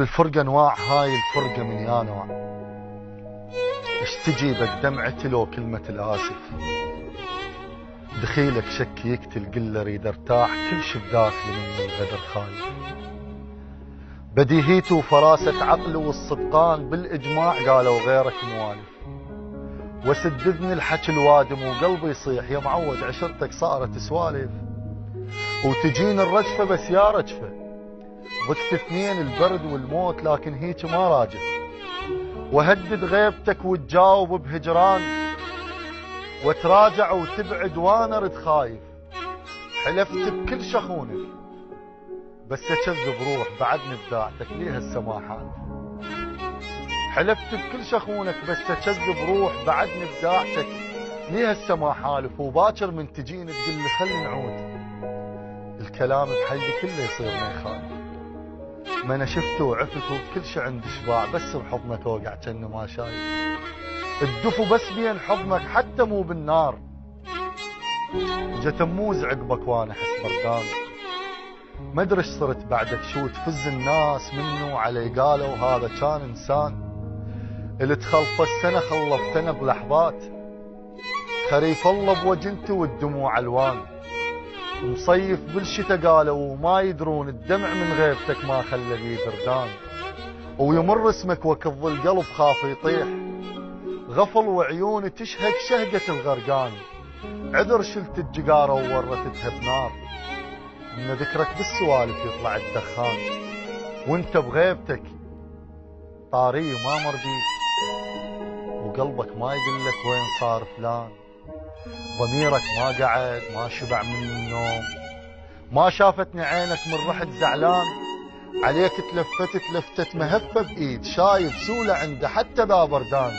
الفرقة انواع، هاي الفرقة من يا نوع. اش تجيبك دمعتي لو كلمة الآسف، دخيلك شك يقتل قل اريد ارتاح، كل شي بداخلي من الغدر خايف. بديهيته وفراسة عقله والصدقان بالاجماع قالوا غيرك موالف. وسددني الحكي الوادم وقلبي يصيح يا معود عشرتك صارت سوالف. وتجيني الرجفة بس يا رجفة، ضقت اثنين البرد والموت لكن هيك ما راجف. وهدد غيبتك وتجاوب بهجران، وتراجع وتبعد وانا رد خايف. حلفت بكل شخونك بس اكذب روح بعدني بداعتك ليه هالسماحات. حلفت بكل شخونك بس اكذب روح بعدني بداعتك ليه هالسماحالف. وباكر من تجيني تقول لي خلي نعود، الكلام بحلي كله يصير ما يخالف. ما انا شفته وعفته بكل شي عندي شباع، بس بحضنك اوقع كأنه ما شايف. الدفو بس بين حضنك حتى مو بالنار، جت اموز عقبك وانا احس بردان. ما ادري ايش صرت بعدك شو تفز الناس منه علي قالوا هذا كان انسان. اللي تخلف السنه خلفتنا بلحظات، خريف الله بوجنتي والدموع الوان. مصيف بالشتا قالوا وما يدرون الدمع من غيبتك ما خلى لي بردان. ويمر اسمك وكظ القلب خاف يطيح، غفل وعيوني تشهق شهقة الغرقان. عذر شلت الجقارة وورتتها بنار، من ذكرك بالسوالف يطلع الدخان. وانت بغيبتك طاري ما مرضيك، وقلبك ما يقلك وين صار فلان. ضميرك ما قعد ما شبع من النوم، ما شافتني عينك من رحت زعلان. عليك تلفتت لفتة مهفة بإيد، شايف سولة عنده حتى ذا بردان.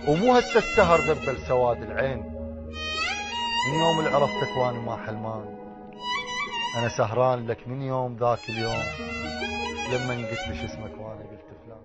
ومو هسه السهر ذبل سواد العين، من يوم اللي عرفتك وانا ما حلمان. انا سهران لك من يوم ذاك اليوم لما قلت لي شو اسمك وانا قلت فلان.